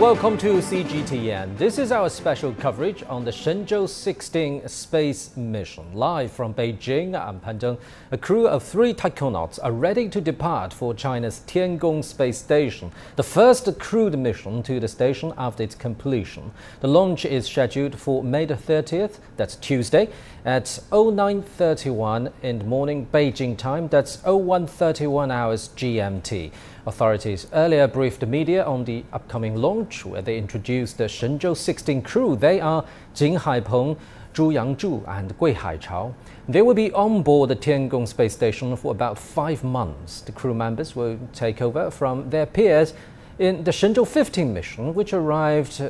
welcome to CGTN. This is our special coverage on the Shenzhou-16 space mission. Live from Beijing, I'm Pan Zheng. A crew of 3 taikonauts are ready to depart for China's Tiangong space station, the first crewed mission to the station after its completion. The launch is scheduled for May the 30th, that's Tuesday, at 09:31 in the morning Beijing time, that's 01:31 hours GMT. Authorities earlier briefed the media on the upcoming launch, where they introduced the Shenzhou-16 crew. They are Jing Haipeng, Zhu Yangzhu and Gui Haichao. They will be on board the Tiangong space station for about 5 months. The crew members will take over from their peers in the Shenzhou-15 mission, which arrived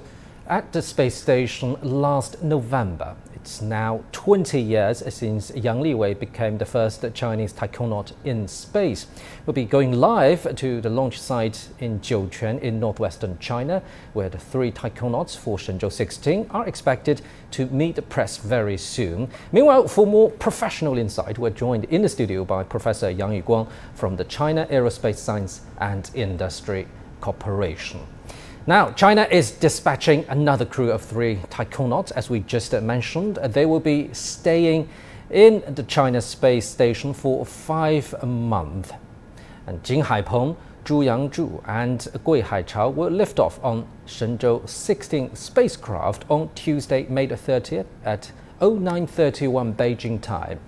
at the space station last November. It's now 20 years since Yang Liwei became the first Chinese taikonaut in space. We'll be going live to the launch site in Jiuquan in northwestern China, where the 3 taikonauts for Shenzhou-16 are expected to meet the press very soon. Meanwhile, for more professional insight, we're joined in the studio by Professor Yang Jiuquan from the China Aerospace Science and Industry Corporation. Now, China is dispatching another crew of 3 taikonauts, as we just mentioned. They will be staying in the China space station for 5 months. And Jing Haipeng, Zhu Yangzhu and Gui Haichao will lift off on Shenzhou-16 spacecraft on Tuesday, May the 30th at 09:31 Beijing time.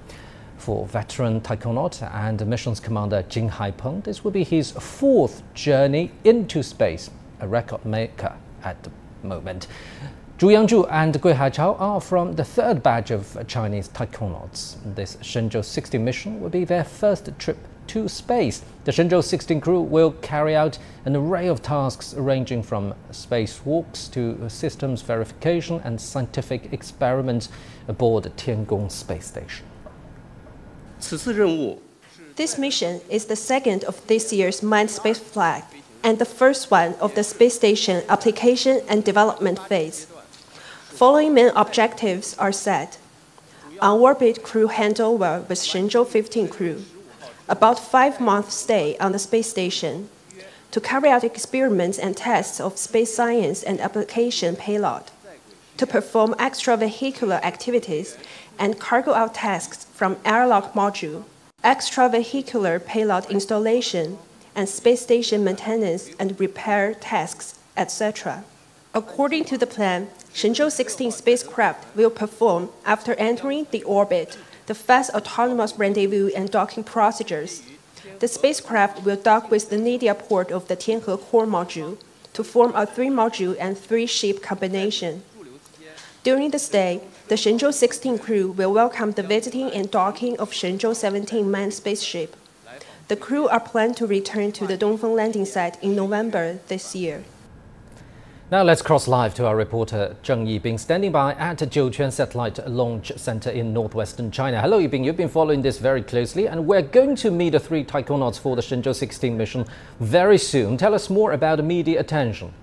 For veteran taikonaut and missions commander Jing Haipeng, this will be his 4th journey into space, a record maker at the moment. Zhu Yangzhu and Gui Haichao are from the 3rd batch of Chinese taikonauts. This Shenzhou-16 mission will be their first trip to space. The Shenzhou-16 crew will carry out an array of tasks ranging from spacewalks to systems verification and scientific experiments aboard the Tiangong space station. This mission is the 2nd of this year's manned space flight and the first one of the space station application and development phase. Following main objectives are set: on-orbit crew handover with Shenzhou-15 crew, about 5-month stay on the space station, to carry out experiments and tests of space science and application payload, to perform extravehicular activities and cargo out tasks from airlock module, extravehicular payload installation, and space station maintenance and repair tasks, etc. According to the plan, Shenzhou-16 spacecraft will perform, after entering the orbit, the fast autonomous rendezvous and docking procedures. The spacecraft will dock with the Nadia port of the Tianhe core module to form a 3-module and 3-ship combination. During the stay, the Shenzhou-16 crew will welcome the visiting and docking of Shenzhou-17 manned spaceship. The crew are planned to return to the Dongfeng landing site in November this year. Now let's cross live to our reporter Zheng Yibing, standing by at Jiuquan Satellite Launch Center in northwestern China. Hello Yibing, you've been following this very closely, and we're going to meet the 3 taikonauts for the Shenzhou-16 mission very soon. Tell us more about the media attention.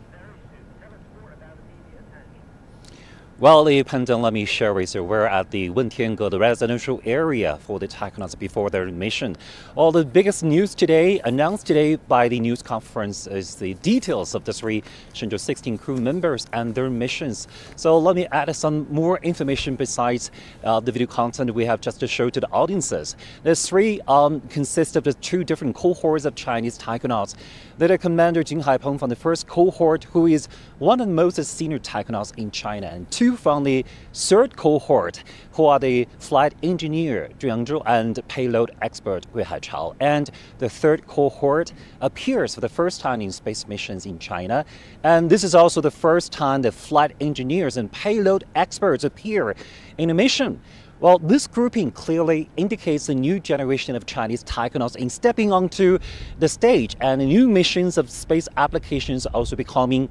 Well, Pan Zheng, let me share with you, we're at the Wentiange, the residential area for the taikonauts before their mission. All the biggest news today, announced today by the news conference, is the details of the 3 Shenzhou-16 crew members and their missions. So let me add some more information besides the video content we have just to show to the audiences. The 3 consist of the 2 different cohorts of Chinese taikonauts. They're Commander Jing Haipeng from the 1st cohort, who is one of the most senior taikonauts in China, and 2 from the 3rd cohort, who are the flight engineer Zhu Yangzhu and payload expert Gui Haichao. And the 3rd cohort appears for the first time in space missions in China. And this is also the first time that flight engineers and payload experts appear in a mission. Well, this grouping clearly indicates a new generation of Chinese taikonauts in stepping onto the stage, and new missions of space applications also becoming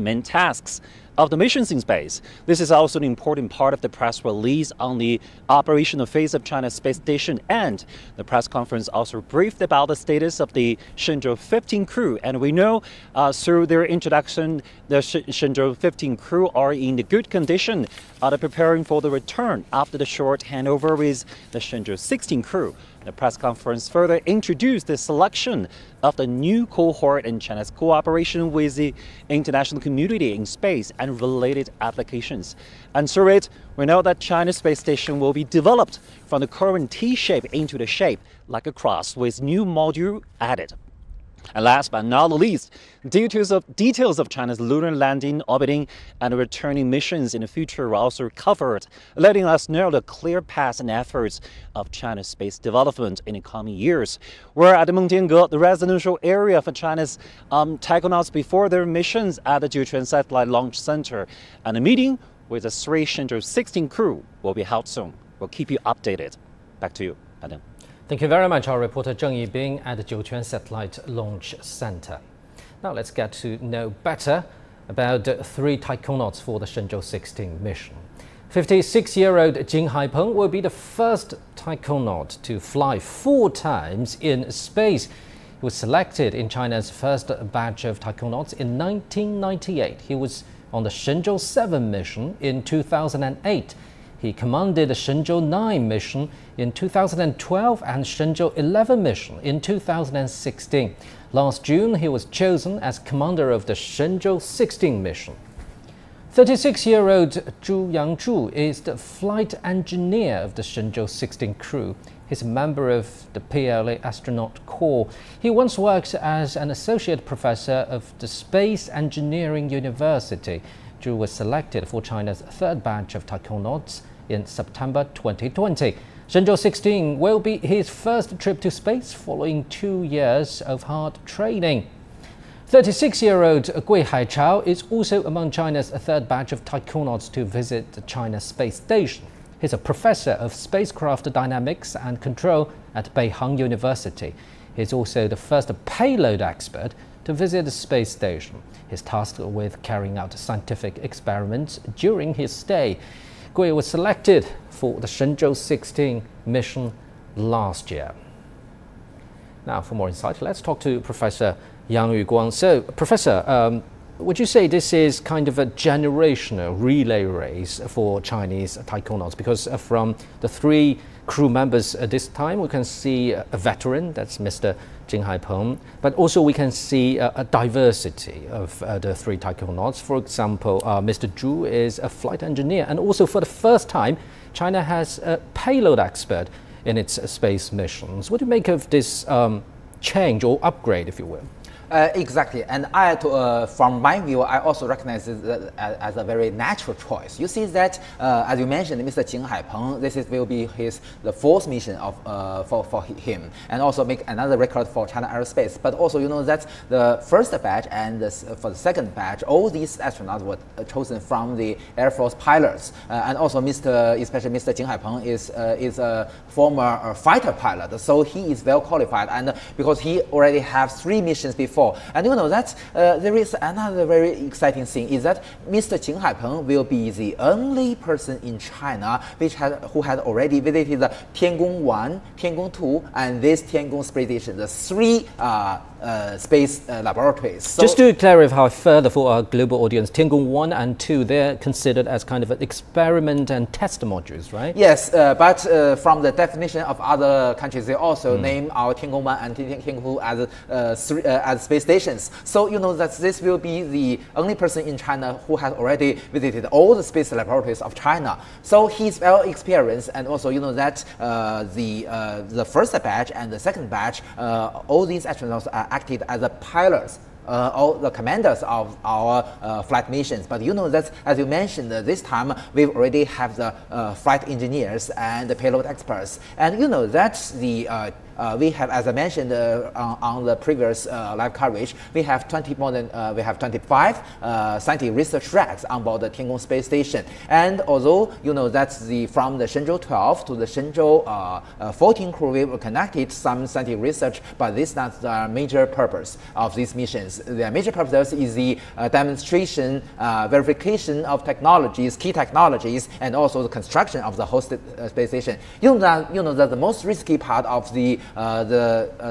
main tasks. of the missions in space. This is also an important part of the press release on the operational phase of China's space station, and the press conference also briefed about the status of the Shenzhou-16 crew. And we know through their introduction, the Shenzhou-16 crew are in good condition. They're preparing for the return after the short handover with the Shenzhou-16 crew. The press conference further introduced the selection of the new cohort in China's cooperation with the international community in space and related applications. And through it, we know that China's space station will be developed from the current T shape into the shape like a cross with new module added. And last but not least, details of China's lunar landing, orbiting, and returning missions in the future were also covered, letting us know the clear path and efforts of China's space development in the coming years. We're at the Mengtiange, the residential area for China's taikonauts before their missions at the Jiuquan Satellite Launch Center. And a meeting with the 3 Shenzhou-16 crew will be held soon. We'll keep you updated. Back to you, Adam. Thank you very much, our reporter Zheng Yibing at the Jiuquan Satellite Launch Center. Now let's get to know better about the 3 taikonauts for the Shenzhou-16 mission. 56-year-old Jing Haipeng will be the first taikonaut to fly 4 times in space. He was selected in China's first batch of taikonauts in 1998. He was on the Shenzhou-7 mission in 2008. He commanded the Shenzhou-9 mission in 2012 and Shenzhou-11 mission in 2016. Last June, he was chosen as commander of the Shenzhou-16 mission. 36-year-old Zhu Yangzhu is the flight engineer of the Shenzhou-16 crew. He's a member of the PLA astronaut corps. He once worked as an associate professor of the Space Engineering University. Zhu was selected for China's 3rd batch of taikonauts in September 2020. Shenzhou-16 will be his first trip to space following 2 years of hard training. 36-year-old Gui Haichao is also among China's 3rd batch of taikonauts to visit the China space station. He's a professor of spacecraft dynamics and control at Beihang University. He's also the first payload expert to visit the space station. He's tasked with carrying out scientific experiments during his stay. Gui was selected for the Shenzhou-16 mission last year. Now, for more insight, let's talk to Professor Yang Yuguang. So, Professor, would you say this is kind of a generational relay race for Chinese taikonauts? Because from the 3 crew members this time, we can see a veteran, that's Mr. Jing Haipeng, but also we can see a diversity of the 3 taikonauts. For example, Mr. Zhu is a flight engineer, and also for the first time, China has a payload expert in its space missions. What do you make of this change or upgrade, if you will? Exactly, and from my view, I also recognize it as a very natural choice. You see that, as you mentioned, Mr. Jing Haipeng, will be the 4th mission for him, and also make another record for China Aerospace. But also, you know that the 1st batch and for the 2nd batch, all these astronauts were chosen from the Air Force pilots, and also especially Mr. Jing Haipeng is a former fighter pilot, so he is well qualified, and because he already has 3 missions before. And you know that there is another very exciting thing is that Mr. Jing Haipeng will be the only person in China who had already visited the Tiangong 1, Tiangong 2, and this Tiangong space station, the 3 space laboratories. So just to clarify further for our global audience, Tiangong 1 and 2, they're considered as kind of an experiment and test modules, right? Yes, but from the definition of other countries, they also name our Tiangong 1 and Tiangong 2 as space stations. So you know that this will be the only person in China who has already visited all the space laboratories of China. So he's well experienced, and also you know that the 1st batch and the 2nd batch, all these astronauts are acted as the pilots. All the commanders of our flight missions. But you know that, as you mentioned, this time we already have the flight engineers and the payload experts. And you know that the we have, as I mentioned on the previous live coverage, we have 25 scientific research racks on board the Tiangong space station. And although you know that's from the Shenzhou-12 to the Shenzhou-14 crew, we conducted some scientific research, but this is not the major purpose of these missions. The major purpose is the demonstration, verification of technologies, key technologies, and also the construction of the hosted space station. You know that the most risky part of the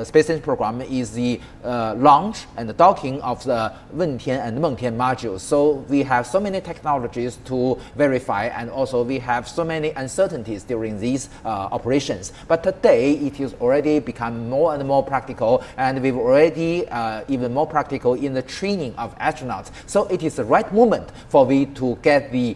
space station program is the launch and the docking of the Wentian and Mengtian modules. So we have so many technologies to verify, and also we have so many uncertainties during these operations. But today it is already become more and more practical, and we've already even more practical in the training of astronauts. So it is the right moment for we to get the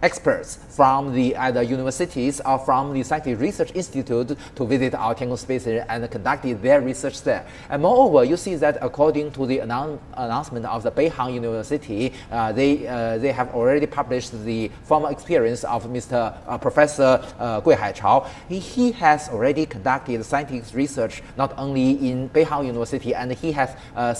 experts from the either universities or from the scientific research institute to visit our Tiangong space station and conducted their research there. And moreover, you see that according to the announcement of the Beihang University, they have already published the former experience of Professor Gui Haichao. He has already conducted scientific research not only in Beihang University, and he has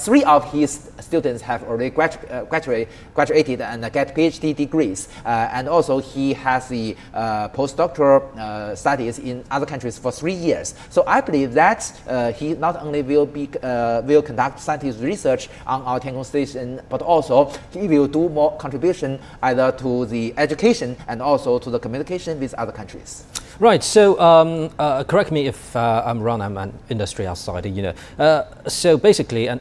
3 of his students have already graduated and get PhD degrees, and also he has the postdoctoral studies in other countries for 3 years. So I believe that he not only will conduct scientific research on our Tiangong station, but also he will do more contribution either to the education and also to the communication with other countries. Right. So correct me if I'm wrong. I'm an industry outsider. You know. So basically, a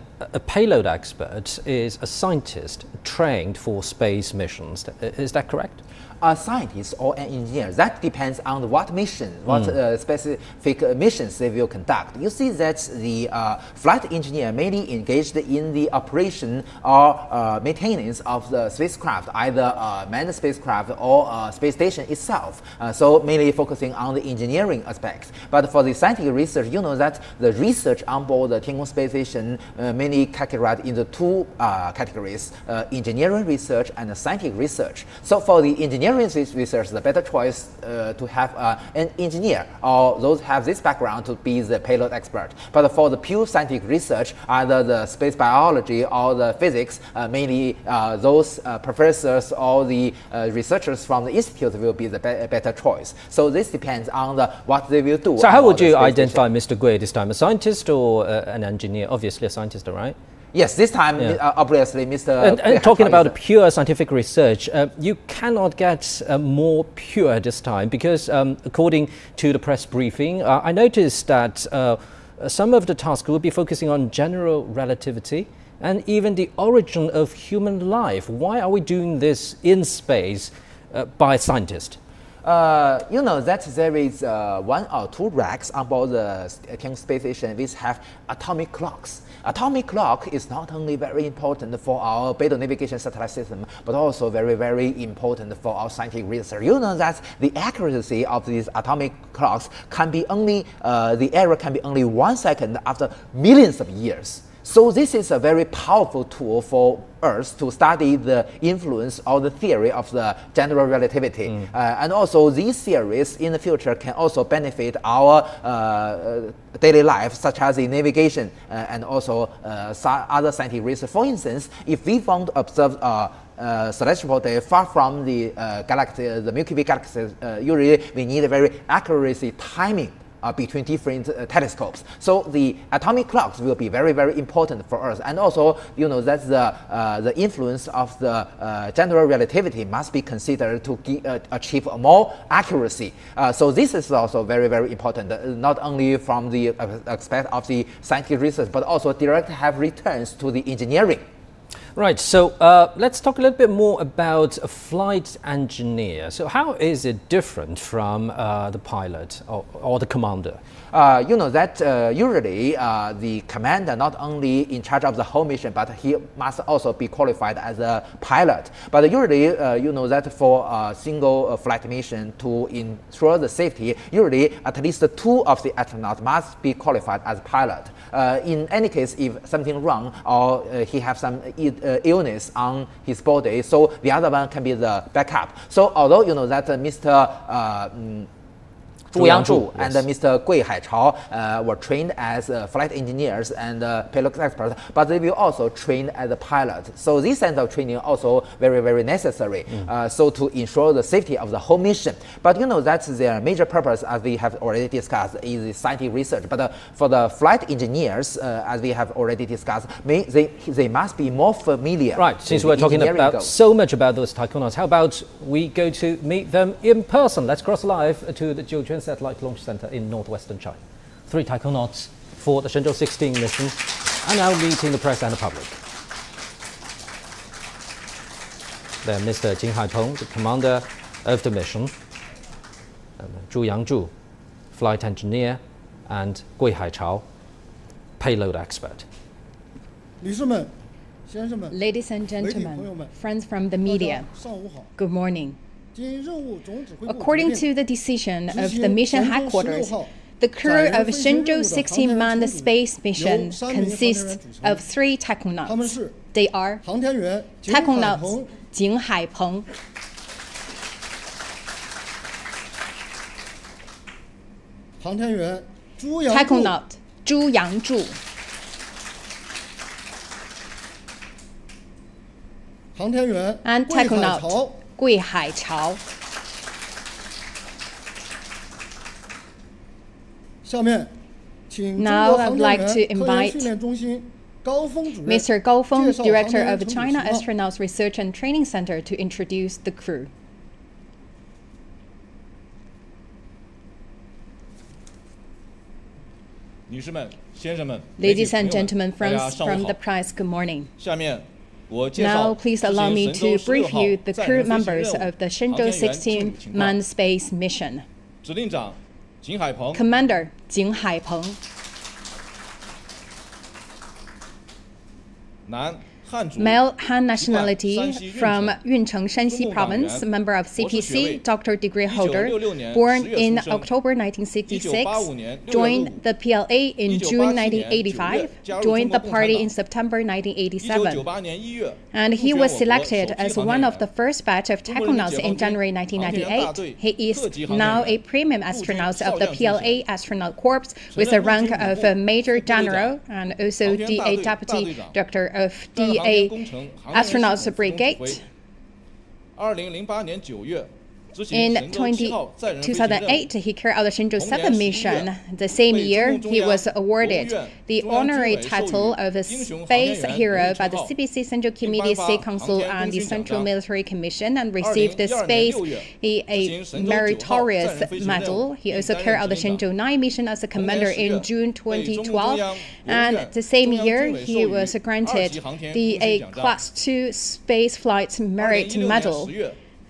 payload expert is a scientist trained for space missions. Is that correct? A scientist or an engineer. That depends on what mission, what specific missions they will conduct. You see that the flight engineer mainly engaged in the operation or maintenance of the spacecraft, either manned spacecraft or space station itself. So mainly focusing on the engineering aspects. But for the scientific research, you know that the research on board the Tiangong space station mainly categorized into 2 categories: engineering research and scientific research. So for the engineering research, the better choice to have an engineer or those have this background to be the payload expert. But for the pure scientific research, either the space biology or the physics, mainly those professors or the researchers from the institute will be the better choice. So this depends on what they will do. So how would you identify Mr. Gui this time? A scientist or an engineer? Obviously a scientist, right? Yes, this time, obviously, Mr. And talking about pure scientific research, you cannot get more pure this time because, according to the press briefing, I noticed that some of the tasks will be focusing on general relativity and even the origin of human life. Why are we doing this in space by scientists? You know that there is 1 or 2 racks on board the Tiangong space station which have atomic clocks. Atomic clock is not only very important for our beidou navigation satellite system, but also very, very important for our scientific research. You know that the accuracy of these atomic clocks can be only, the error can be only 1 second after millions of years. So this is a very powerful tool for us to study the influence or the theory of the general relativity. And also these theories in the future can also benefit our daily life, such as the navigation and also other scientific research. For instance, if we want to observe celestial body far from the galaxy, the Milky Way galaxy, usually we need a very accuracy timing between different telescopes. So the atomic clocks will be very, very important for us. And also, you know, that the influence of the general relativity must be considered to achieve more accuracy. So this is also very, very important, not only from the aspect of the scientific research, but also direct have returns to the engineering. Right, so let's talk a little bit more about a flight engineer. So how is it different from the pilot or the commander? You know that usually the commander not only in charge of the whole mission, but he must also be qualified as a pilot. But usually, you know that for a single flight mission to ensure the safety, usually at least 2 of the astronauts must be qualified as pilot. In any case, if something wrong or he have some illness on his body, so the other one can be the backup. So although you know that Mr. Zhu Yangzhu and Mr. Gui Haichao were trained as flight engineers and payload experts, but they will also train as a pilot. So this sense of training also very, very necessary. So to ensure the safety of the whole mission. But you know that's their major purpose, as we have already discussed, is the scientific research. But for the flight engineers, as we have already discussed, they must be more familiar. Right. Since we're talking about so much about those taikonauts, how about we go to meet them in person? Let's cross live to the Jiuquan Satellite Launch Center in northwestern China. 3 taikonauts for the Shenzhou-16 mission are now meeting the press and the public. Then Mr. Jing Haipeng, the commander of the mission, Zhu Yangzhu, flight engineer, and Gui Haichao, payload expert. Ladies and gentlemen, friends from the media, good morning. According to the decision of the mission headquarters, the crew of Shenzhou-16 manned space mission consists of 3 taikonauts. They are taikonauts Jing Haipeng, taikonaut Zhu Yangzhu, and taikonaut Gui Haichao. Now I would like to invite Mr. Gao Feng, Director of China Astronauts Research and Training Center, to introduce the crew. Ladies and gentlemen, friends from the press, good morning. Now, please allow me to brief you the crew members of the Shenzhou-16 manned space mission. Commander Jing Haipeng. Male Han nationality from Yuncheng, Shanxi Province, member of CPC, doctor degree holder, born in October 1966, joined the PLA in June 1985, joined the party in September 1987, and he was selected as one of the first batch of taikonauts in January 1998. He is now a premium astronaut of the PLA Astronaut Corps with a rank of Major General and also DA Deputy Director of DA Astronauts Brigade. In 2008, he carried out the Shenzhou-7 mission. The same year, he was awarded the honorary title of a Space Hero by the CPC Central Committee, State Council, and the Central Military Commission, and received the a Meritorious Medal. He also carried out the Shenzhou-9 mission as a commander in June 2012, and the same year, he was granted the Class 2 Space Flight Merit Medal.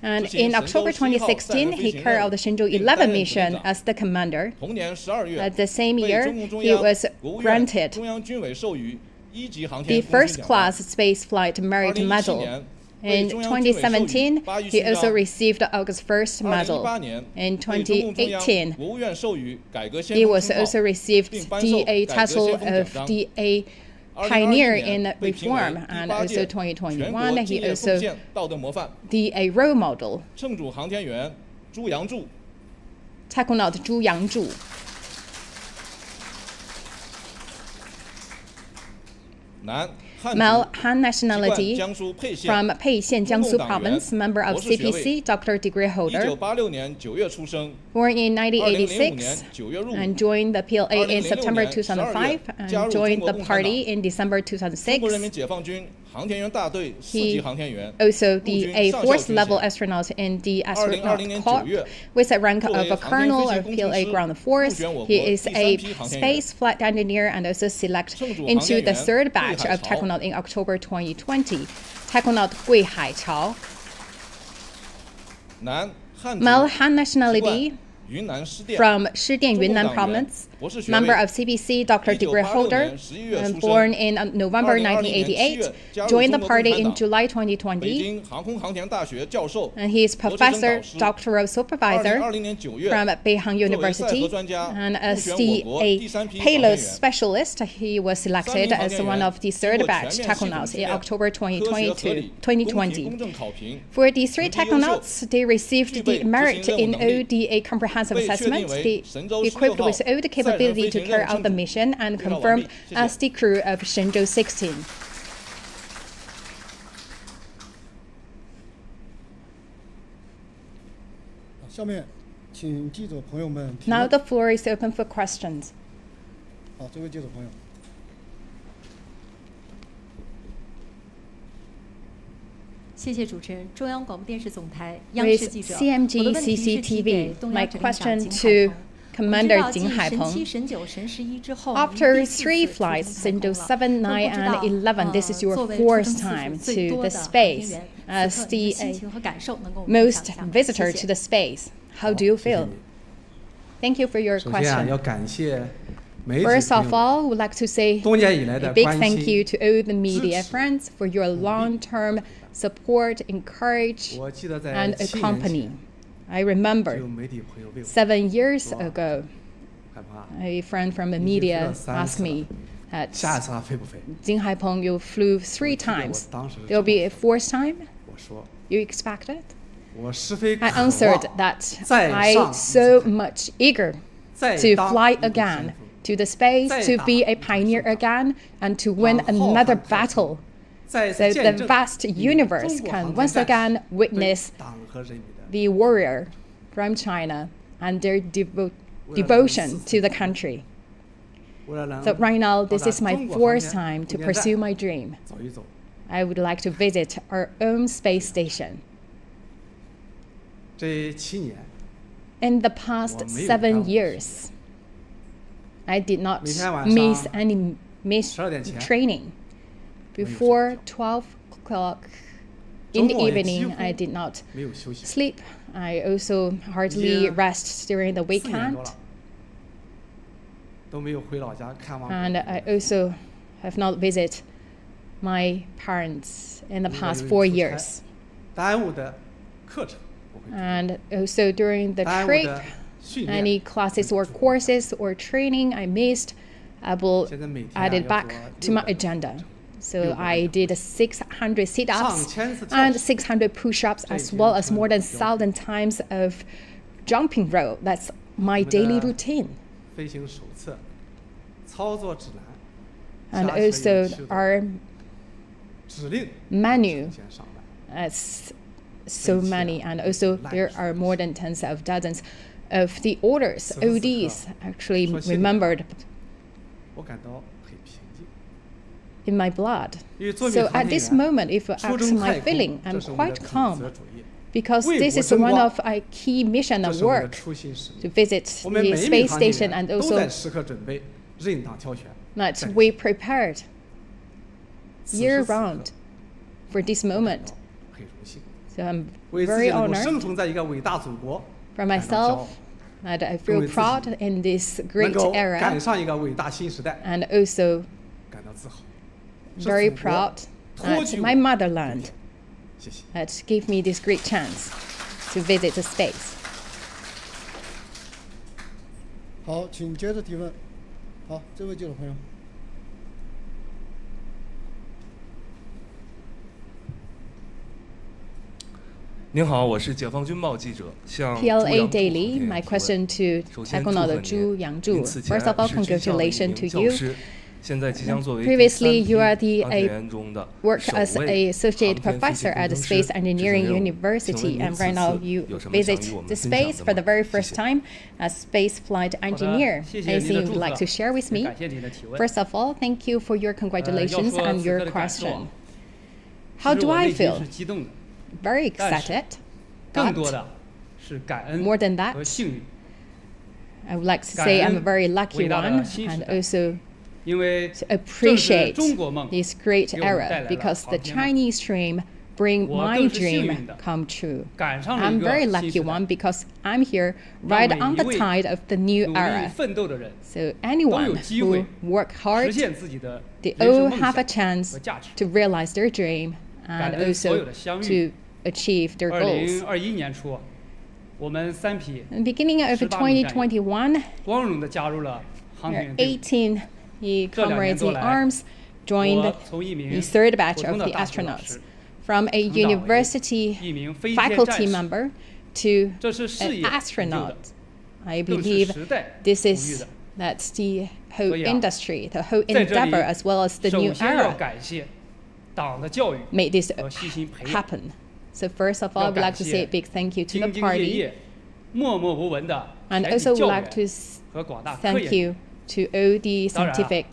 And in October 2016, he carried out the Shenzhou-11 mission as the commander. The same year, he was granted the First Class Space Flight Merit Medal. In 2017, he also received the August 1st Medal. In 2018, he was also received the title of the Pioneer in Reform, and also 2021 he also a role model. Taikonaut Zhu Yangzhu. Male Han nationality from Peixian, Jiangsu Province, member of CPC, doctor degree holder, born in 1986 and joined the PLA in September 2005 and joined the party in December 2006. He also a 4th level astronaut in the astronaut corps with a rank of a colonel of PLA ground force. He is a space flight engineer and also selected into the 3rd batch of taikonaut in October 2020. Taikonaut Gui Haichao. Male Han nationality from Shidian, Yunnan Province, member of CBC, Doctor degree holder, born in November 1988, joined the party in July 2020, and he is professor, doctoral supervisor from Beihang University, and as a payload specialist, he was selected as one of the third batch technonauts in October 2020. For the 3 technonauts, they received the merit in ODA comprehensive assessment. They equipped with all the capability to carry out the mission and confirmed as the crew of Shenzhou-16. 下面请记者朋友们提 Now 问。 the floor is open for questions. 好，这位记者朋友。谢谢主持人，中央广播电视总台央视 With 记者。 CMG CCTV, my question to Commander Jing Haipeng. After 3 flights, Shenzhou-7, 9, and 11, this is your 4th time to the space as the most visitor to the space. How do you feel? Thank you for your 首先要 question. 感谢媒体 First 朋 of 友 all, we'd like to say 多年以来 a 的 big 关 thank you 心。 to all the media friends for your long-term support, encourage, 我记得在 and 7年 accompany. 前 I remember 就有媒体朋友问我 7 years ago, 害怕 a friend from the 已经飞 media 了3 asked 次了 me that 下一次还飞不飞？ Jing Haipeng, you flew 3 我记得我 times. 当时 There'll be a 4th time? 我说 You expect it? 我是非渴 I 望 answered that 再 I 上 so much eager 再 to 当 fly 一股 again 先锋 to the space, 再 to 打 be a 一股 pioneer 先锋 again, and to win 让浩瀚 another 太空 battle. 再 So 次 the 见证 vast 你 universe 中国 can 航 once 天战士 again witness 对党和人民的 the warrior from China and their devotion to the country. 为了能 So right now, this 到达 is my 中国航 4th 天 time to 空间站 pursue my dream. 走一走， I would like to visit our own space station. 这7年 In the past 我没有 7 耽误 years, I did not 每天晚 miss 上 any miss 12点前 training. 没有睡 Before 觉 12 o'clock in the 周末也几 evening, 乎 I did not 没有休息， sleep. I also hardly 已经 rest during the 4年 weekend. 多了，都没有回老家看望 And 过 I also have not visited my parents in the 如果 past 4有出差 years. 耽误的课程我会 And also during the 耽误 trip, 的训 any 练。 classes or courses or training I missed, I will 现在每天 add it 要 back 做 to my 600 agenda. So 600 I did 600 sit-ups 上千次跳 and 绳 600 push-ups, 这 as 已经 well as 成 more 了 than 标准 1,000 times of jumping rope. That's my 我们的 daily routine. 飞行手册、操作指南 And 加起来有 also 7多 our 指令 menu. 成千上万。 As so many, and also there are more than tens of dozens of the orders, ODs, actually remembered 我感到很平静， in my blood. 因为作为 So 航 at 天 this 员 moment, if you 出 ask 征 my 太 feeling, 空， I'm 这是我们 quite 的主 calm 责主业， because 为 this 国 is 争 one 光 of a key mission 这 of 是我们的 work 初心使 to 命。 visit 我们 the 每一名 space 航天 station 员 and 都 also 在时刻准备，任党挑选。 that 战 we 士 prepared 此时 year 此刻 round for this 我感 moment. 到很荣幸， So I'm 为自 very 己能够 honored 生存在一个伟大祖国 for 感到骄 myself 傲， that I 为 feel 自己 proud in this 能 great 够 era 赶上一个伟大新时代， and also 感到自豪。 very 是祖国 proud 托 that 举 my 我 motherland 谢谢。 that gave me this great chance to visit the space. 好，请接着提问。好，这位记者朋友。您好，我是解放军报记者，向朱 PLA 杨柱 Daily, 航 my 天员提 question 问。 to 首先祝 Taekwondo 贺 Zhu 您， Yangzhu. 您此前 First of all, 是军校的一 congratulations 名 to 教 you. 师，现在即将作为 Previously, 第 you 3 are 批 the 航天员中的 work 首 as 位 a associate 航天飞 professor 行工 at the 程 Space 师 Engineering 执行任务。请问 University, 您 and 此 right now 次 you 有什么想 visit 与我们 the 分享 space 的 for the 吗？ very 谢 first 谢。 time as space flight 好的， engineer. 谢谢 I 您 think 的 you'd 祝 like 贺 to share with 也 me. 感谢您的提问。 First of all, thank you for your 要 congratulations 说 and 此 your 刻的感受 question. 其 How 实 do 我 I 内心 feel? 是激动的， Very 但是 excited. 更多 But 的是感恩 more than that, 和幸运， I would like to say I'm a very lucky 伟大的 one 新时 and 代。 also 因为 to 正是 appreciate 中国梦 this great 给我们带 era 来了 because the 航天梦。 Chinese dream bring 我 my 更是幸 dream 运的 come true. 赶上了一 I'm 个 very 新 lucky 时代 one because I'm here 让 right 每 on 一 the 位 tide of the new 努力 era. 奋斗的人 So 都 anyone 有机 who 会 work 实 hard, 现自己的 they 人生 all 梦 have a 想 chance 和价值。 to realize their dream 感 and 恩所有 also 的相遇。 to achieve their goals. 2021年初，我们3匹 In the beginning of 18名战友 2021, 光荣地加入了航天 there 员 are 队伍。 18 the 这2年 comrades 多 in 来， arms 我 joined 从一 the 名 third 普 batch 通 of 的 the 大学老 astronauts. 师， From a 成长为 university 一名飞天战 faculty 士。 member to 这是事 an 业成就 astronaut. 的， I 更是 believe 时代 this 哺育 is 的。 that's the whole 所以啊， industry, the whole 在这里 endeavor, as well as the 首 new 先要 era 感谢党的教育 made this 和细心培养， happen. So first of all, I 要 would 感 like to say a 谢 big thank you to 兢 the 兢业 party, 业、默默无闻的 and 全体 also would 教 like to 员和广大科 thank 研， you to all the 当然啊， scientific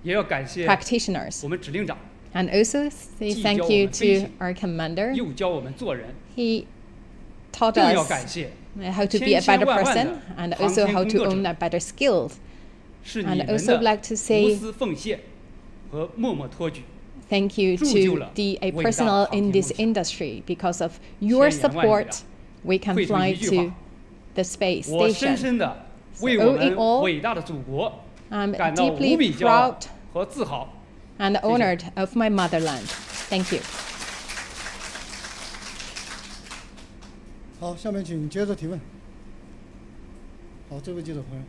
也要感谢 practitioners, 我们指令长， and also say 既 thank 教我 you 们飞行， to our commander. 又教我们做人， He taught 更要 us 感谢 how to be a 千千 better 万万 person 的 and 航 also 天 how 工 to 作者 own a better skills. 是你 And 们 also 的 like to say 无私奉献和默默托举， thank you 铸就 to 了 the 伟大的 personnel 航 in 天 this 梦想。 industry. Because of your 千言万语啊， support, we can 汇成 fly 一句话， to the space 我深 station. 深的为 So 我 all in 们 all, 伟大的祖国 I'm 感到无 deeply 比骄傲 proud 和自豪。 and honored of my motherland. Thank you. 好，下面请接着提问。好，这位记者朋友。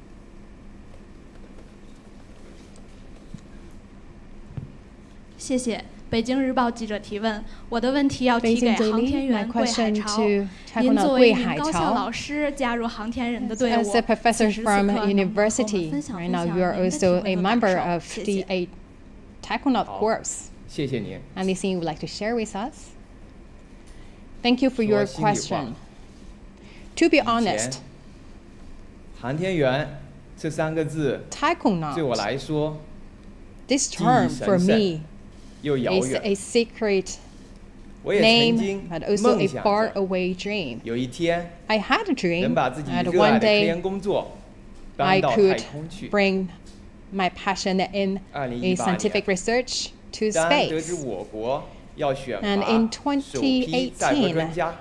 谢谢。北京日报记者提问，我的问题要提给 Beijing 航天 Daily, 员 my 桂海 question 潮。 to 您 Taekwondo 作为一 Gui 名 Hai 高校 Chao. 老师，加入航天人的队伍， As a professor 此时此 from 刻能不能和我们 university, 分享 right 分 now 享 you are 您的体 also 会 a 和 member 感受？ of 谢 the 谢。 a Taekwondo Corps. 谢谢您。 Anything you would like to share with us? Thank you for 说 your 心里话 question. To be 以 honest, 前航天员这3个字对我 Taekwondo, 来说 this 既 term 神 for 圣 me 又遥 is 远。 a secret 我也曾 name, 经 but also 梦 a 想 far 着 away dream. 有一天 I had a 能 dream 把自己 that 热爱 one 的科 day 研工作搬 I 到太 could 空去。 bring my passion in a 2018 scientific 年 research to 当得知 space. 我国要选 And in 拔首批载荷专 2018, 家，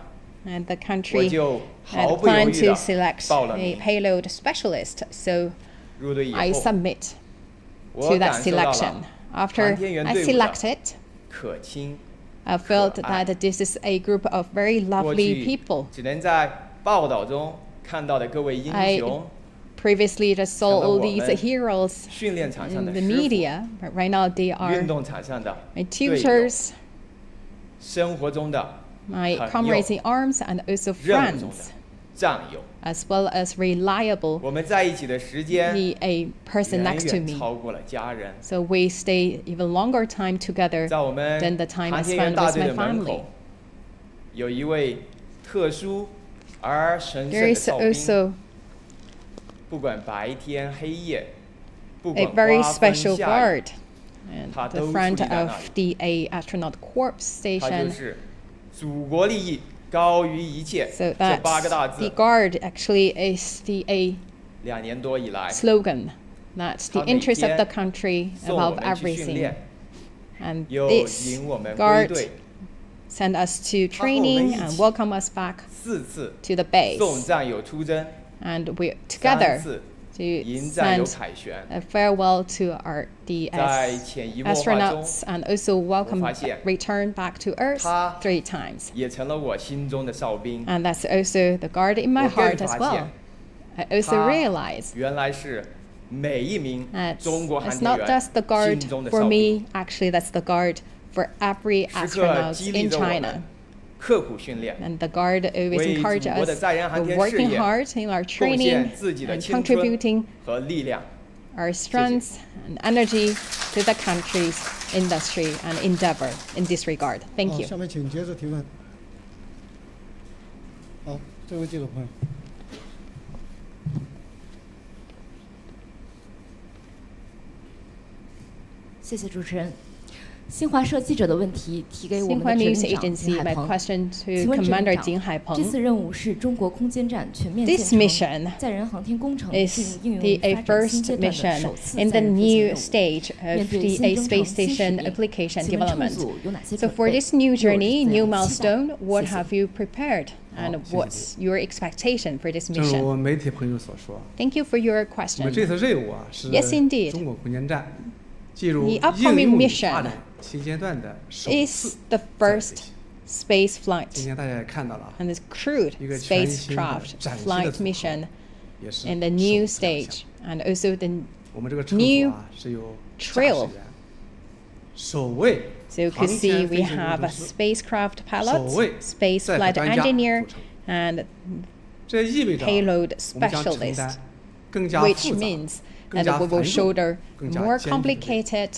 and the 我 country 就毫 had 不犹 planned 豫 to 的 select 报了 a 名。 payload specialist, so 入队以 I 后， submit 我 to that 感受到 selection. 了 After 航天员 I 队伍的 selected, 可亲。 I felt 可爱。 that this is a group of very 过 lovely 去 people. 只能在报道中看到的各位英 I 雄， previously just saw 成了 all 我 these 们 heroes 训练场上 in 的 the 师傅， media, but right now they are 运动场上的 my 队友， tutors, 生活中的 my 朋友， comrades in arms, and also 任务中的 friends, 战友。 as well as reliable 我们在一起的时间 be a person 远 next to 远 me. 超过了家人。 So we stay even longer time together 在我们 than the time I 航天员 spend 大 with 队 my 的门 family. 口，有一位特殊而神圣 There 的 is 哨兵， also 不管白天黑夜，不 a 管 very 刮风 special 下雨， guard at 他 the 都矗 front 立在那 of 里。 the A astronaut corps 他就 station. 是祖国利益高于一切 So 这8个 that's 大 the 字。 guard actually is the A 2年多以来， slogan. That's the 他每 interest of the 天 country 送我 above 们去训 everything. 练， And 又 this 引我们归 guard 队， send us to 他和我们 training 一 and 起 welcome us back 4次 to the 送 base. 战友出征And we ，3 together 次 to 迎战友 send 凯旋。 a farewell to our the 在潜移默化中， astronauts and also welcome 我发现 return back to Earth 他 3 times. 也成了我心中的哨兵。 And that's also the guard in my 我更 heart as 发 well. 现 I also 他 realize 原来是每一名 that 中国航 it's 天 not 员 just the guard 心中的 for 哨兵， me, actually that's the guard for every 时刻 astronaut 激励 in 着我 China. 们刻苦训练， And the guard always 为 encourage 祖国的 us 载人航 for 天事 working 业 hard in our 贡 training 献自己的 and 青春 contributing 和力量。 our strengths and energy to the country's industry and endeavor in this regard. Thank 好， you. 下面请接着提问。好，这位记者朋友。谢谢主持人。新华社记者的问题提给我们的 News 指令长 Agency, 金海 my 鹏。 question 请 to 问指令 Commander 长， Jin Haipeng. 这次任务是中国空间站全面 This 建 mission 成，载人航天工程进 is 入应 the 用 a 发展新 first 阶段的 mission 首次 in 载 the 人飞行 new 任务。 stage 面 of 对 the 新 a 征 space 程新使 station 命， application 请问乘 development. 组有哪些 So 准 for 备？ this new 又有 journey, 怎 new 样期待？ milestone, what 谢谢。 have you prepared, and 好，谢谢。 what's your expectation for this 正如 mission? 媒体朋友所说， Thank you for your 我们 question. 这次任务啊是 Yes, indeed. 中国空间站进入 The 应 upcoming 用与 mission 发展新阶段的首 Is 次 the 载人飞 first 行。 space 今 flight 天大家也看到了， and this crewed 一个全新的 spacecraft 崭新的 flight 组合 mission 也是 in the new 首次亮相 stage, and also the 我们这个乘组 new 啊是由驾驶 trail. 员、首位 So you 航 could 天 see 飞 we 行 have 工 a 程师， spacecraft pilot, 首位 space 载荷 flight 专家 engineer, 组成。 and 这意味着 payload 我们将承 specialist, 担更加 which 复杂、 means 更 that 加 we 繁 will 重、 shoulder 更加 more 艰巨的任务。 complicated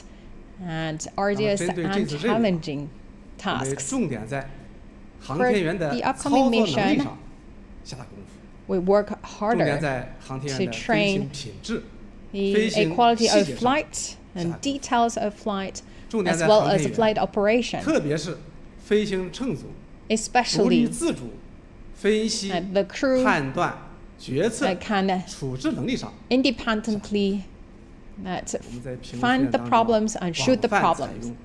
and arduous 针对这 and 次任务啊， challenging 我们 tasks. 重点在航 For 天员的 the 操 upcoming 作能力 mission, 上下大功夫， we work 重点 harder 在航天 to 员的飞 train 行品质、 the 飞行 quality 细 of 节上 flight and details of flight, 重点 as 在 well 航 as 天 flight 员， operation, 特别是飞行乘组独立 especially 自主分析、 the crew 判断、决策、 that can 处置能力上， independently that 我们在评估训 find 练 the 当中 problems and shoot the 广泛采 problems. 用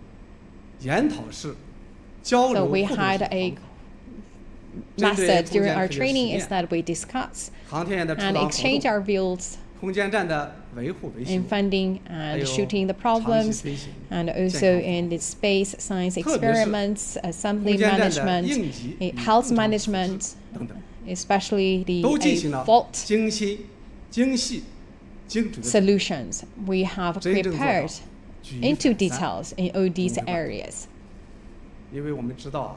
研讨式、交 So 流 we 互动 had 式 a 方法。针对 method 空 during 间 our 科学 training 实 is 验、 that we discuss 航天员的出 and 航活 exchange 动、 our views 空间站的维护维修 in，funding 还 and 有 shooting the 长期 problems, 飞行、 and 健 also 康防 in the space science 特别是 experiments, 空 assembly 间站的 management, 应急与 health 误常处置 management, 等等， especially the 都进行了 fault 精心、精细、精准的 solutions we have 真正做到 prepared 举一 into 反三 details in all these 同时 areas. 因为我们知道啊，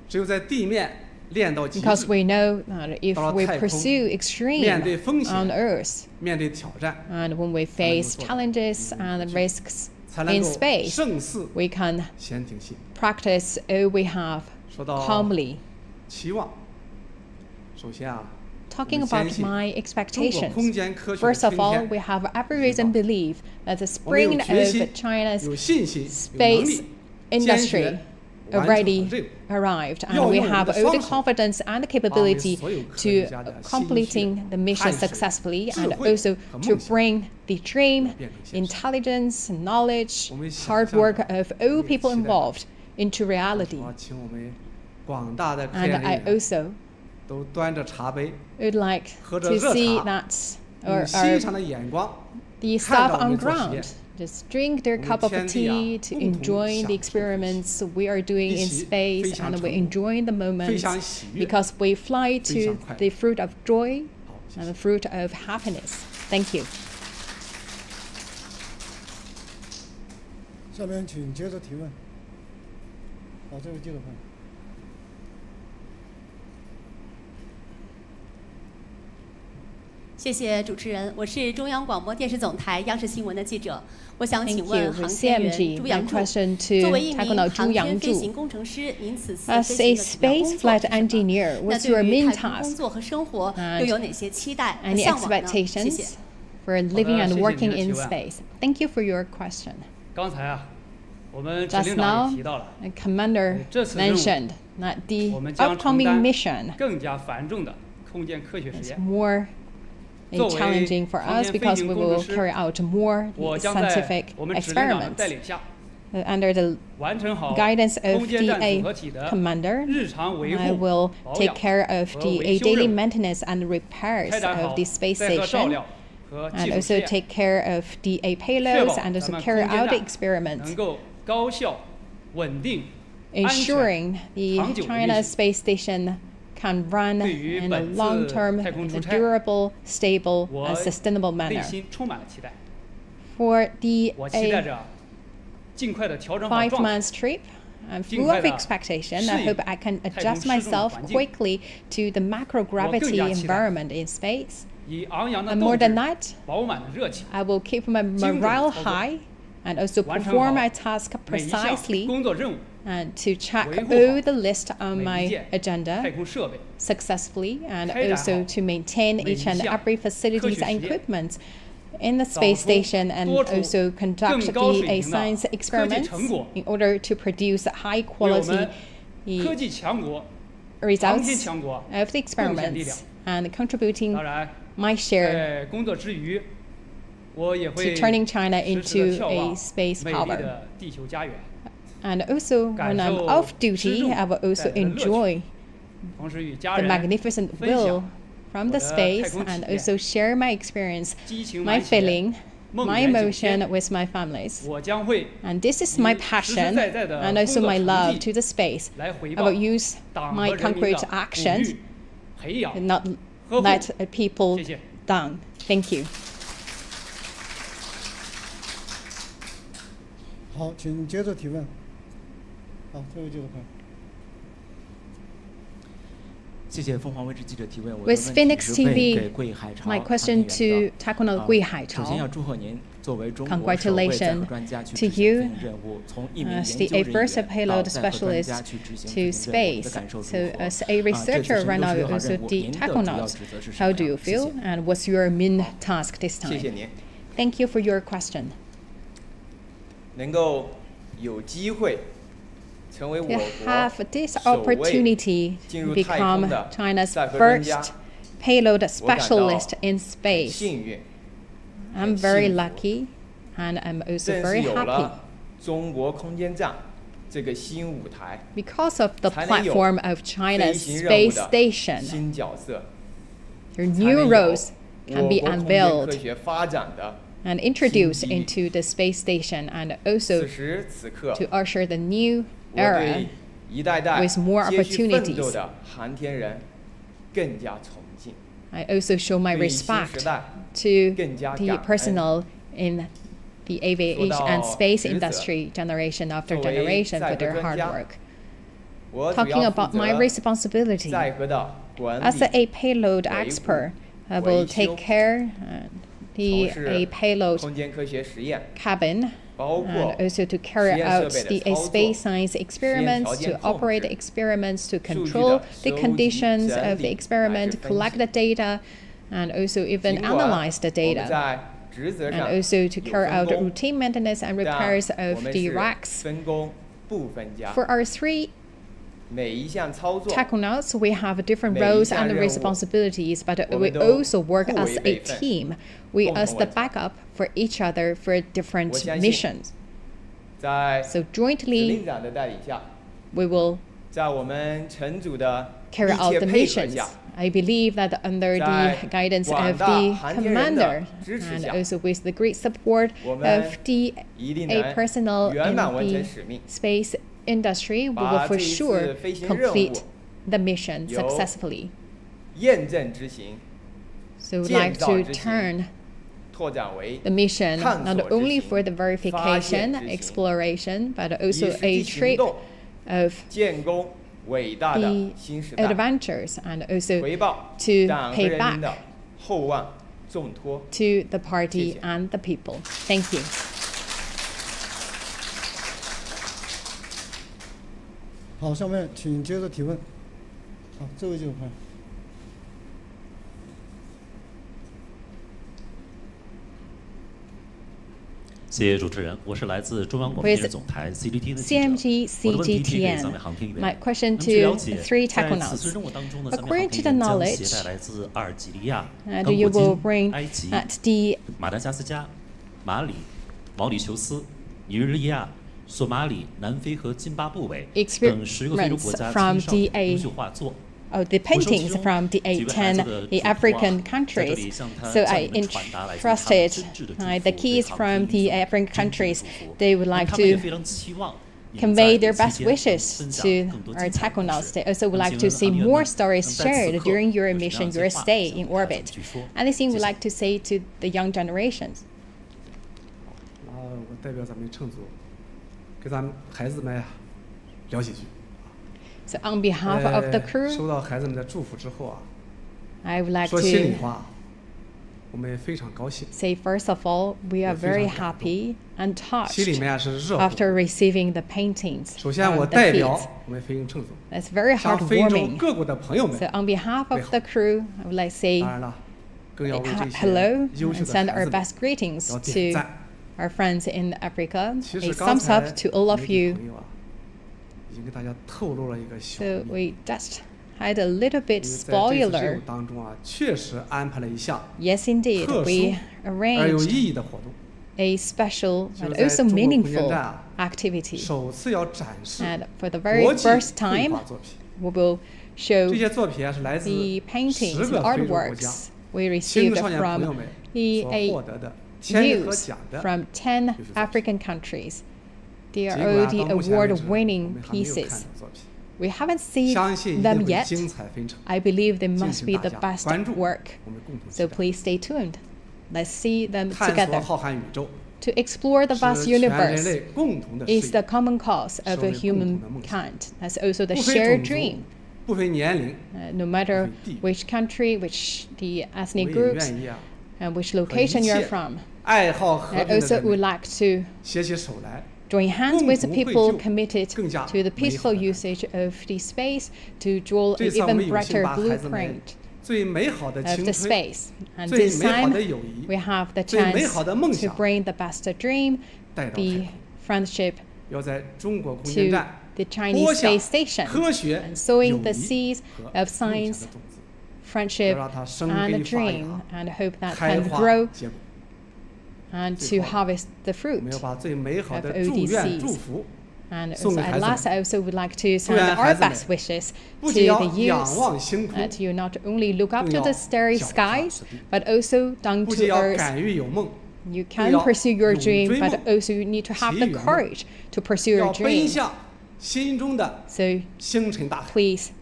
只有在地面练到极 Because 致， we know that if 到了 we 太空 pursue 面 extreme 对风险 on Earth, 面对挑战， and when we face challenges and risks 才能 in 够 space, 胜似 we can 闲庭信。 practice all we have 说到 calmly. 期望，首先啊， Talking 我们坚 about 信 my 中国空 expectations, 间科学的 first of 春 all, 天 we have every reason to believe that the 我们有 spring 决心 of China's 有信心、有能 space 力坚 industry 决完成 already 好任务。 arrived, and 要 we 用我们 have 的 all the 双手 confidence and the 把我们 capability 所有科 to 学家的心血、 completing the mission 汗水、 successfully, 智 and 慧 also 和 to 梦想 bring the dream, 变成现实。 intelligence, knowledge, 我们想 hard 象 work 着 of 我 all 们也 people 期待着 involved into reality. 我请我们广大的科 And 研 I 人员 also 都端着茶杯， would like 喝着 to 热 see 茶， that 用 our 欣赏的眼光 the 看 staff 着我 on 们做实验 ground just drink their 我们 cup of 天地啊 tea to 共同 enjoy 享 the 受飞行 experiments we are doing 一 in 起 space, 飞向 and we 成果 enjoy the 飞 moments 向喜悦 because we fly 飞 to 向快乐 the fruit of joy 好，谢 and 谢 the。fruit of happiness. Thank you. 下面请接着提问。好，这位记者朋友。谢谢主持人，我是中央广播电视总台央视新闻的记者。我想请 Thank 问 you. 航天员 CMG, 朱 my 杨柱， question to 作为一名 Taekwondo 航 Zhu 天飞 Yangzhu. 行工程师，您此次 As 飞 a 行的主要 space 工作 flight 是什么？ engineer, 那 what's your 对于 main 太空工 task 作和生活 and 又有哪些期待和 any 向往呢？谢谢 expectations。for living and 好的，谢谢您的 working 提 in 问。 space? Thank you for your question. 刚才啊，我们指 Just 令长 now, 也提到了， the commander 这次任务 mentioned that the 我们将承 upcoming 担 mission 更加繁重的空间科学实 is 验。 more 作为 challenging for 航 us 天飞 because 行 we 工 will 程师 carry out more 我将在 scientific 我们指令长的 experiments 带领下， under the 完成好 guidance of 空间站组 DA 合体的 commander. 日常维 I 护、 will 保 take 养 care of 和 the 维修 daily 任务， maintenance and repairs 开展 of 好 the space 载荷照 station, 料和技 and 术 also 实验， take care of DA 确 payloads 保 and 咱 also 们 carry 空间 out the 站 experiments, 能够高效、稳定、安全、 ensuring the 长久的运 China 行。 space station can run 对于 in a 本次 long-term, 太空出 and 差， durable, stable, 我 and sustainable 内 manner. 心充满了期待。 For the 我期待着尽快的调整好 5 状态， months trip, I'm 尽 full 快 of 地 expectation. 适 I 应 hope I can 太空 adjust 失重的 myself 环境。 quickly to the 我更 macrogravity 加期待 environment in space. 以昂扬的 And 斗 more 志 than、that, 饱满的热情， I will keep my 精准地 morale 操作， high and also 完成 perform 好 my task 每一项 precisely 工作任务， and to check 维护 all 好 the list on 每一 my 件太 agenda 空设备， successfully and 开展 also 好 to maintain 每一 each and 项 every 科 facilities 学 and 实验， equipment in the space station and also conduct the science experiments in order to produce high quality results of the experiments and contributing my share to turning China into a space power. And also, when I'm off duty, I will also enjoy the magnificent view from the space and also share my experience, my feeling, my emotion with my families. And this is my passion and also my love to the space. I will use my concrete action and not let people down. Thank you. 好，请接着提问。好，这位记者朋友。 With Phoenix TV, my question to Taekwondo Gui Haichao. Congratulations to you as the first payload specialist to space. So as a researcher right now, also the Taekwonauts, how do you feel and what's your main task this time? Thank you for your question. To have this opportunity to become China's first payload specialist in space. I'm very lucky and I'm also very happy. Because of the platform of China's space station, your new roles can be unveiled and introduced into the space station and also to usher the new era with more opportunities. I also show my respect to the personnel in the aviation and space industry generation after generation for their hard work. Talking about my responsibility, as a payload expert, I will take care of a payload cabin and also to carry out the space science experiments, to operate the experiments, to control the conditions of the experiment, collect the data, and also even analyze the data, and also to carry out routine maintenance and repairs of the racks. For our three Taekwonauts, we have different roles and responsibilities, but we also work as a team. We as the backup for each other for different missions. So jointly, we will carry out the missions. I believe that under the guidance of the commander and also with the great support of the personnel in the space industry, we will for sure complete the mission successfully. So we'd like to turn the mission not only for the verification, exploration, but also a trip of the adventures and also to pay back to the party and the people. Thank you. 好，下面请接着提问。好，这位记者朋友。谢谢主持人，我是来自中央广播电视总台 CGTN 的记者。我的问题提给3位航天员。My question to three Taekwonauts. According to the knowledge, you will bring at the 马达加斯加、马里、毛里求斯、尼日利亚、索马里、南非和津巴布韦等10个非洲国家青少年优秀画作。 the paintings from the 10 African countries. So I entrusted the keys from the African countries. They would like to convey their best wishes to our Taekwonauts. They also would like to see more stories shared during your mission, your stay in orbit. Anything would like to say to the young generations? 我代表咱们乘组，给咱们孩子们聊几句。 So on behalf of the crew, 收到孩子们的祝福之后啊， I would like 说心里 to 话，我们也非常高兴。 say first of all, we are very happy and touched 心里面是热乎。 after receiving the paintings 首先，我 on the 代表 feet. 我们飞行乘组， That's very 向非洲 heartwarming. 各国的朋友们 So on behalf of the crew, I would like to say 当然了， hello and send our best greetings to our friends in Africa. A thumbs up to all of you. So we just had a little bit spoiler. Yes, indeed, we arranged a special and also meaningful activity. And for the very first time, we will show the paintings, the artworks we received from EA News from 10 African countries. They are all the award-winning pieces. We haven't seen them yet. I believe they must be the best work. So please stay tuned. Let's see them together. To explore the vast universe is the common cause of humankind. That's also the shared dream. No matter which country, which the ethnic groups, and which location you're from. I also would like to join hands with the people committed to the peaceful usage of the space to draw an even brighter blueprint of the space. And this time, we have the chance to bring the best dream, the friendship, to the Chinese space station, and sowing the seeds of science, friendship, and a dream, and hope that can grow and to harvest the fruit of all these seeds. And also, at last, I also would like to send our best wishes to the youth that you not only look up to the starry skies, but also down to earth. You can pursue your dream, but also you need to have the courage to pursue your dream. So please,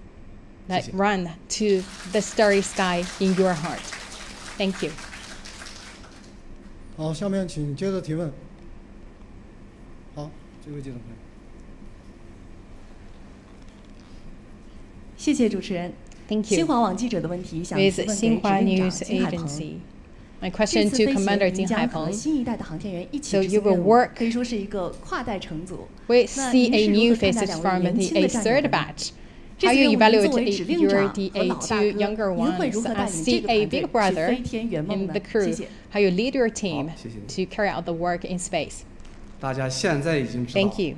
let's run to the starry sky in your heart. Thank you. 好，下面请接着提问。好，这位记者朋友。谢谢主持人。Thank you. 新华网记者的问题想提问给指令长金海鹏。 My question to Commander Jin Haipeng. So you will work with CA faces from the third batch. How you evaluate your DA2 younger ones as CA big brother in the crew? How you lead your team to carry out the work in space? Thank you.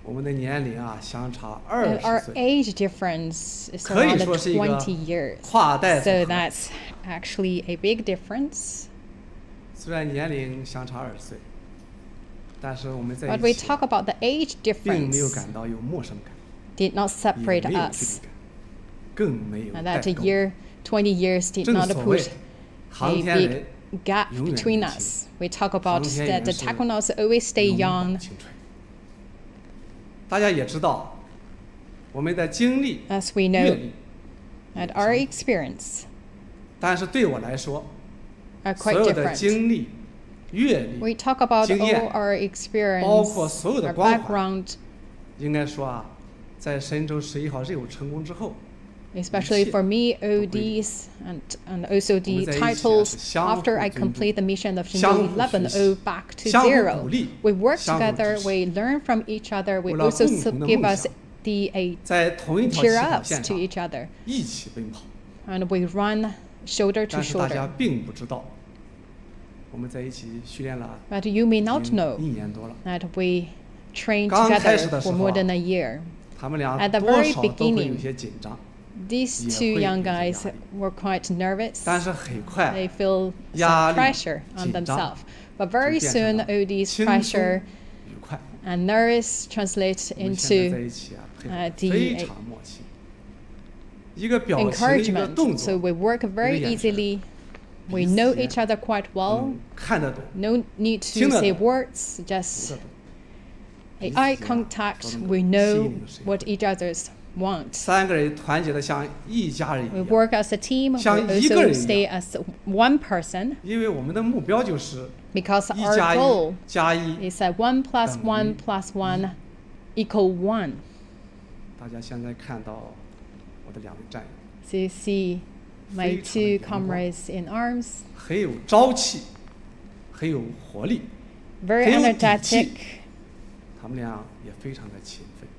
Our age difference is around 20 years. So that's actually a big difference. But we talk about the age difference did not separate us. And that 20 years did not put a big gap between us. We talk about that the tachonauts always stay young. As we know, and our experience are quite different. We talk about all our experience, our background, especially for me, ODs and also the titles after I complete the mission of Shenzhou-16, back to 0. We work together, we learn from each other, we also give us the cheer ups to each other. And we run shoulder to shoulder. But you may not know that we trained together for more than a year. At the very beginning, these two young guys were quite nervous. They feel some pressure on themselves. But very soon, all these pressure and nerves translate into the encouragement. So we work very easily. We know each other quite well. No need to say words, just eye contact. We know what each other's want. We work as a team. We also stay as one person. Because our goal is that 1 + 1 + 1 = 1. So you see my two comrades in arms. Very energetic.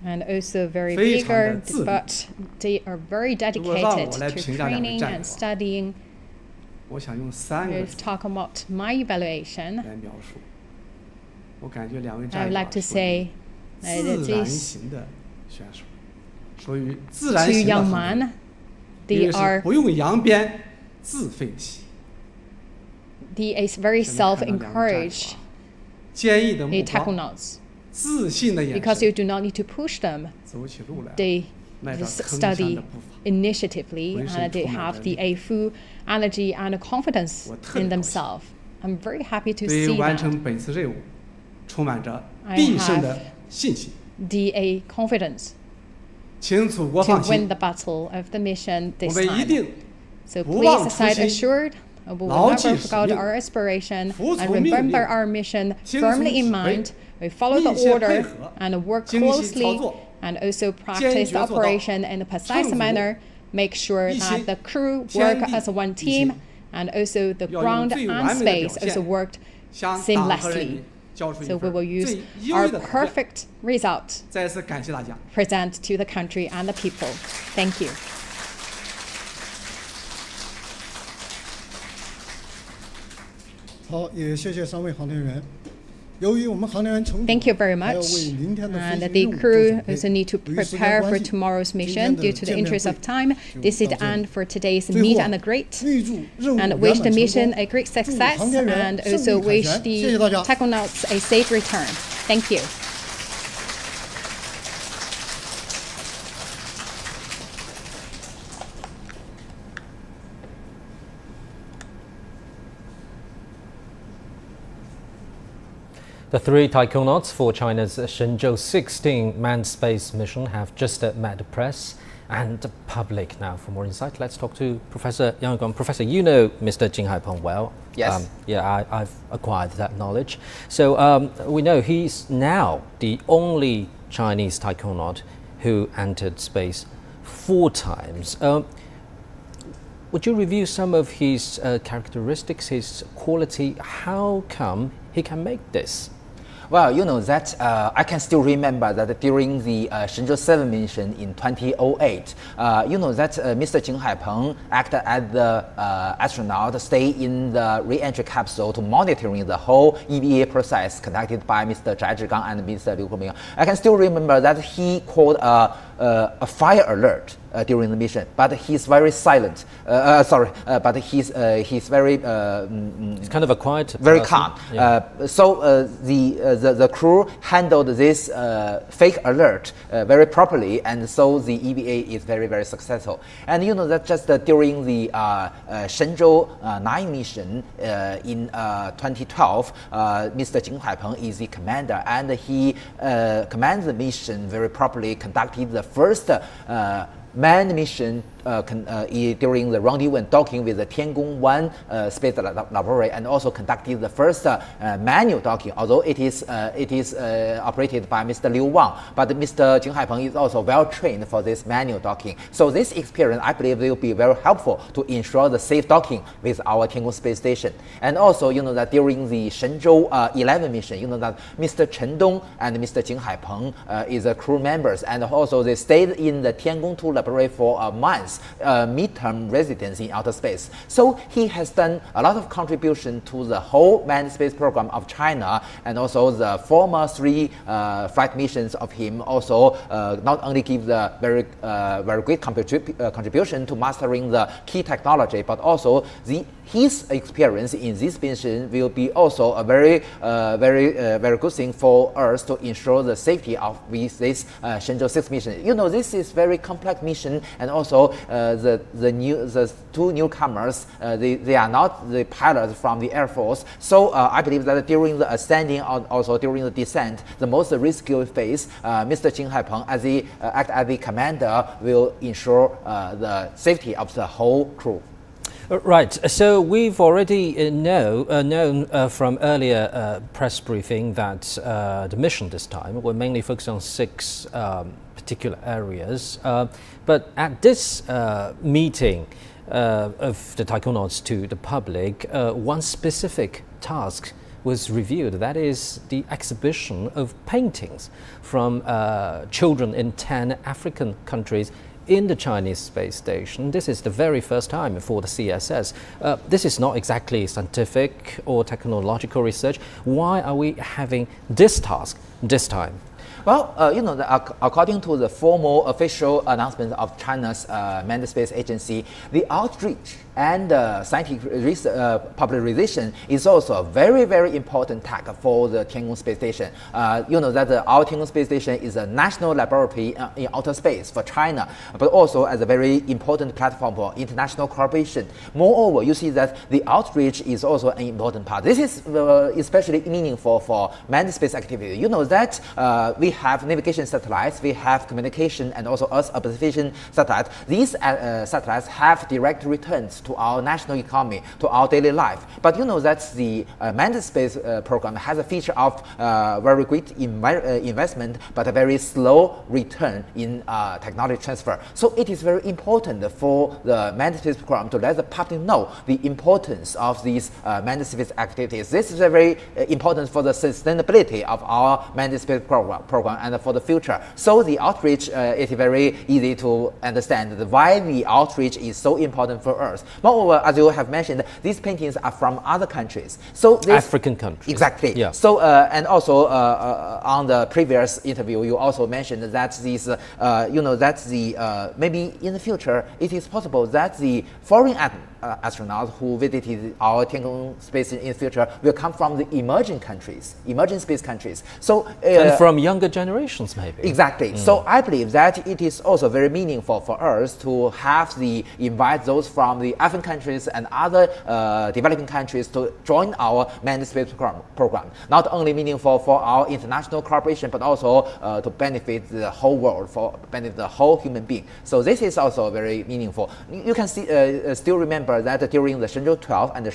And also very eager, but they are very dedicated to training and studying. 我想用3个 Let's talk about my evaluation. 来描述。我感觉2位 I would like to say that 自然 these 型的选手，属于自然 two 型的 young 航 men, 一 they 个 are 是不用扬鞭自废旗， they is very 现在看到2位战友 self-encouraged. 坚毅的 The 目光， Taconauts, 自信的眼 because 神， you do not need to push them. 走起路来， They 迈着 just 铿锵 study 的步伐。 initiatively 浑身 and they 充满 have 着 the 力 a full energy and confidence 我特别 in 高兴。 themselves. I'm very happy to 对于 see 完 that. 成本次任务，充满着 I 必胜 have 的信心。 the confidence 请祖国 to 放 win 心， the battle of the mission 我 this 们一 time. 定 So 不忘 please 初 side 心， assured, we will 牢 never 记使 forget 命， our aspiration 服 and 从命 remember 令， our mission 听从 firmly in 指挥， mind. We follow the 密切配 order 合， and work 精细操 closely 作， and also 坚 practice 决 the 做到 operation in a precise 乘组 manner. Make sure 一 that 心 the crew 天 work 地 as one 一 team 心 and also the 要用 ground 最 and 完美的表 space also 现 worked 向党和人 seamlessly. 民交出一 So we 份 will use 最优 our 异的表现。 perfect result 再次感谢大家。 present to the country and the people. Thank you. 好，也谢谢3位航天员。由于我们航天员乘组 Thank you very 还要 much. 为明天的 And 飞 the 行任务做 crew 准备 also need to 由于时间 prepare 关 for 系 tomorrow's 今 mission 天的 due to the 见面 interest 会 of time. 就 This is 到 the 这里。 end for today's 最 meet 后啊 and the great. 预祝任务 And 圆 wish 满 the 成 mission 功 a great 祝 success 航天员 and 胜 also 利凯 wish 旋，谢谢 the 大家。 Taconauts a safe return. Thank you. The 3 taikonauts for China's Shenzhou-16 manned space mission have just met the press and the public. Now, for more insight, let's talk to Professor Yang Yuguan. Professor, you know Mr. Jing Haipeng well. Yes. I've acquired that knowledge. So we know he's now the only Chinese taikonaut who entered space 4 times. Would you review some of his characteristics, his quality? How come he can make this? Well, you know that I can still remember that during the Shenzhou-16 mission in 2008, you know that Mr. Jing Haipeng acted as the astronaut, stay in the re-entry capsule to monitoring the whole EVA process conducted by Mr. Zhai Zhigang and Mr. Liu Heming. I can still remember that he called a fire alert during the mission, but he's very silent. But he's very he's kind of a quiet, very person. calm. Yeah. So the crew handled this fake alert very properly, and so the EVA is very successful. And you know that just during the Shenzhou-9 mission in 2012, Mr. Jing Haipeng is the commander, and he commands the mission very properly, conducted the first manned mission during the rendezvous and docking with the Tiangong-1 space laboratory, and also conducted the first manual docking, although it is operated by Mr. Liu Wang. But Mr. Jing Haipeng is also well trained for this manual docking. So this experience, I believe, will be very helpful to ensure the safe docking with our Tiangong space station. And also, you know that during the Shenzhou-11 mission, you know that Mr. Chen Dong and Mr. Jing Haipeng is crew members, and also they stayed in the Tiangong-2 laboratory for a month. Midterm residence in outer space. So he has done a lot of contribution to the whole manned space program of China, and also the former 3 flight missions of him also not only give the very great contribution to mastering the key technology, but also his experience in this mission will be also a very good thing for us to ensure the safety of this Shenzhou-6 mission. You know, this is very complex mission, and also the 2 newcomers, they are not the pilots from the Air Force. So I believe that during the ascending and also during the descent, the most risky phase, Mr. Jing Haipeng, as the act as the commander, will ensure the safety of the whole crew. Right. So we've already known from earlier press briefing that the mission this time will mainly focus on 6 particular areas. But at this meeting of the taikonauts to the public, one specific task was reviewed. That is the exhibition of paintings from children in 10 African countries in the Chinese space station. This is the very first time for the CSS. This is not exactly scientific or technological research. Why are we having this task this time? Well, according to the formal official announcement of China's manned space agency, the outreach and scientific popularization is also a very, very important task for the Tiangong space station. You know that our Tiangong space station is a national laboratory in outer space for China, but also as a very important platform for international cooperation. Moreover, you see that the outreach is also an important part. This is especially meaningful for manned space activity. You know that we have navigation satellites, we have communication and also Earth observation satellites. These satellites have direct returns to our national economy, to our daily life. But you know that the manned space program has a feature of very great investment, but a very slow return in technology transfer. So it is very important for the manned space program to let the public know the importance of these manned space activities. This is very important for the sustainability of our manned space program and for the future. So the outreach is very easy to understand why the outreach is so important for us. Moreover, as you have mentioned, these paintings are from other countries. So African countries. Exactly. Yeah. So and also on the previous interview, you also mentioned that these, you know, that the maybe in the future it is possible that the foreign astronauts who visited our Tiangong space in the future will come from the emerging countries, emerging space countries. So and from younger generations, maybe. Exactly. So I believe that it is also very meaningful for us to have invite those from the African countries and other developing countries to join our manned space program. Not only meaningful for our international cooperation, but also to benefit the whole world, for benefit the whole human being. So this is also very meaningful. You can see, still remember that during the Shenzhou-12 and the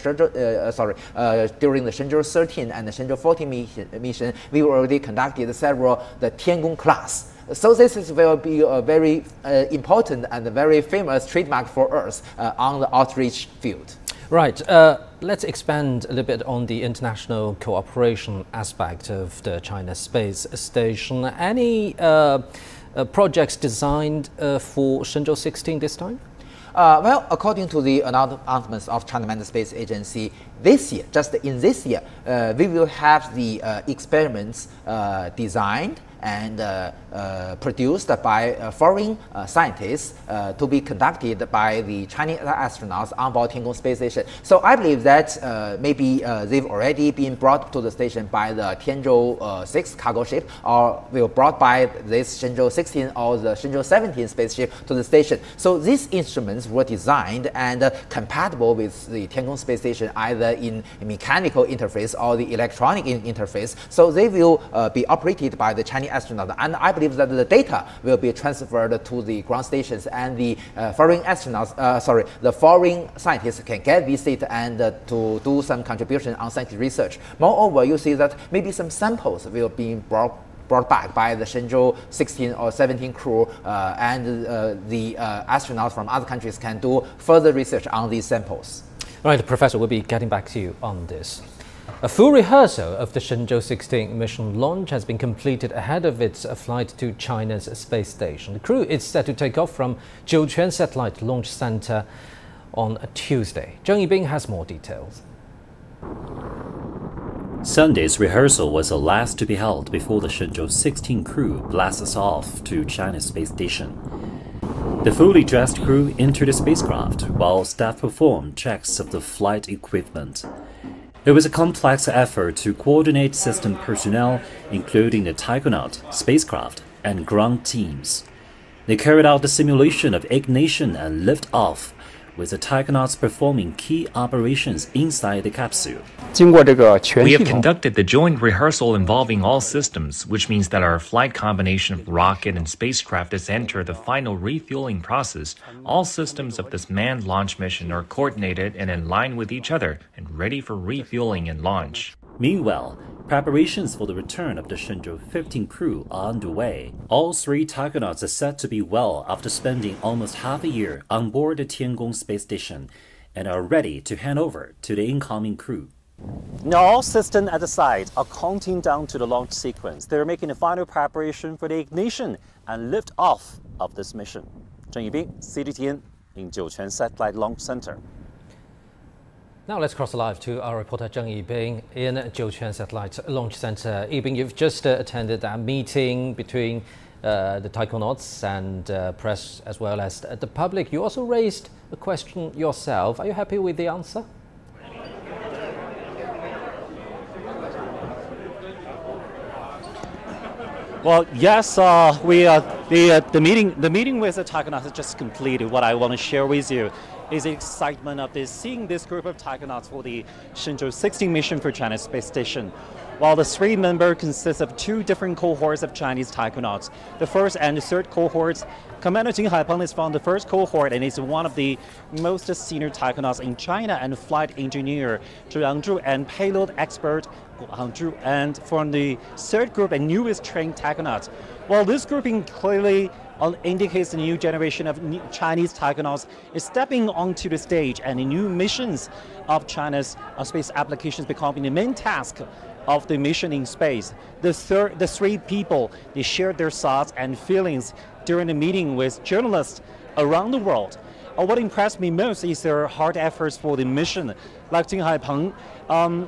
during the Shenzhou-13 and the Shenzhou-14 mission, we already conducted several the Tiangong class. So this will be a very important and a very famous trademark for us on the outreach field. Right. Let's expand a little bit on the international cooperation aspect of the China space station. Any projects designed for Shenzhou-16 this time? Well, according to the announcements of China Manned Space Agency, this year, just in this year, we will have the experiments designed and produced by foreign scientists to be conducted by the Chinese astronauts on board Tiangong space station. So I believe that maybe they've already been brought to the station by the Tianzhou-6 cargo ship, or will brought by this Shenzhou-16 or the Shenzhou-17 spaceship to the station. So these instruments were designed and compatible with the Tiangong space station, either in mechanical interface or the electronic interface. So they will be operated by the Chinese astronauts, and I believe that the data will be transferred to the ground stations, and the foreign astronauts, the foreign scientists can get this data and to do some contribution on scientific research. Moreover, you see that maybe some samples will be brought back by the Shenzhou-16 or 17 crew, and the astronauts from other countries can do further research on these samples. Right, Professor, we'll be getting back to you on this. A full rehearsal of the Shenzhou-16 mission launch has been completed ahead of its flight to China's space station. The crew is set to take off from Jiuquan Satellite Launch Center on Tuesday. Zheng Yibing has more details. Sunday's rehearsal was the last to be held before the Shenzhou-16 crew blasts off to China's space station. The fully dressed crew entered the spacecraft while staff performed checks of the flight equipment. It was a complex effort to coordinate system personnel, including the taikonaut, spacecraft, and ground teams. They carried out the simulation of ignition and liftoff, with the taikonauts performing key operations inside the capsule. We have conducted the joint rehearsal involving all systems, which means that our flight combination of rocket and spacecraft has entered the final refueling process. All systems of this manned launch mission are coordinated and in line with each other and ready for refueling and launch. Meanwhile, preparations for the return of the Shenzhou-15 crew are underway. All three taikonauts are said to be well after spending almost half a year on board the Tiangong space station and are ready to hand over to the incoming crew. Now all systems at the site are counting down to the launch sequence. They're making the final preparation for the ignition and lift off of this mission. Zheng Yibing, CGTN in Jiuquan Satellite Launch Center. Now let's cross live to our reporter Zheng Yibing in Jiuquan Satellite Launch Center. Yibing, you've just attended that meeting between the taikonauts and press as well as the public. You also raised a question yourself. Are you happy with the answer? Well, yes, the meeting with the taikonauts is just completed. What I want to share with you is the excitement of seeing this group of taikonauts for the Shenzhou-16 mission for China's space station. While the three members consist of two different cohorts of Chinese taikonauts. The first and the third cohorts, Commander Jing Haipeng is from the first cohort and is one of the most senior taikonauts in China, and flight engineer Zhu Yangzhu and payload expert Gu Hangzhu. And from the third group, a newest trained taikonaut. While this grouping clearly indicates the new generation of Chinese taikonauts is stepping onto the stage, and the new missions of China's space applications becoming the main task of the mission in space. The three people, they shared their thoughts and feelings during the meeting with journalists around the world. What impressed me most is their hard efforts for the mission. Like Jing Haipeng,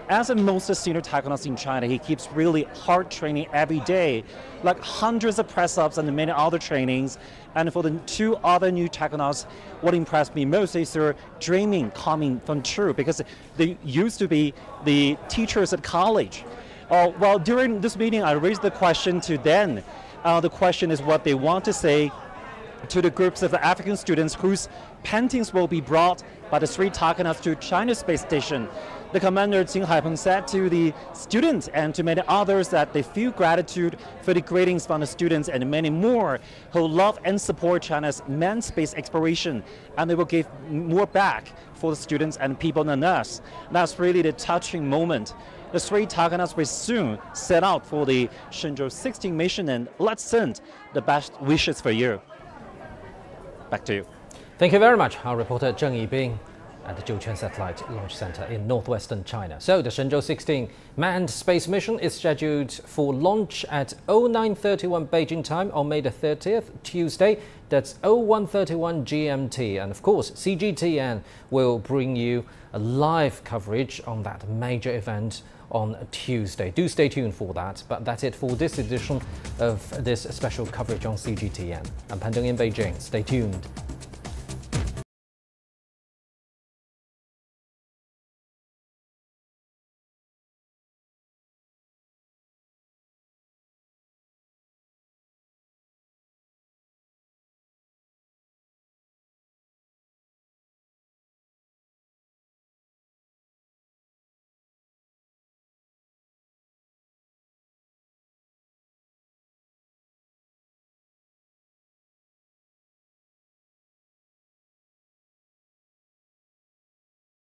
as the most senior taikonaut in China, he keeps really hard training every day, like hundreds of press-ups and many other trainings. And for the two other new taikonauts, what impressed me most is their dreaming coming from true, because they used to be the teachers at college. Well, during this meeting, I raised the question to them. The question is what they want to say to the groups of African students whose paintings will be brought by the three taikonauts to China's space station. The commander Jing Haipeng said to the students and to many others that they feel gratitude for the greetings from the students and many more who love and support China's manned space exploration, and they will give more back for the students and people than us. That's really the touching moment. The three taikonauts will soon set out for the Shenzhou-16 mission, and let's send the best wishes for you. Back to you. Thank you very much, our reporter Zheng Yibing at the Jiuquan Satellite Launch Center in northwestern China. So the Shenzhou-16 manned space mission is scheduled for launch at 0931 Beijing time on May the 30th, Tuesday. That's 0131 GMT. And of course, CGTN will bring you a live coverage on that major event on Tuesday. Do stay tuned for that. But that's it for this edition of this special coverage on CGTN. I'm Pan Deng in Beijing. Stay tuned.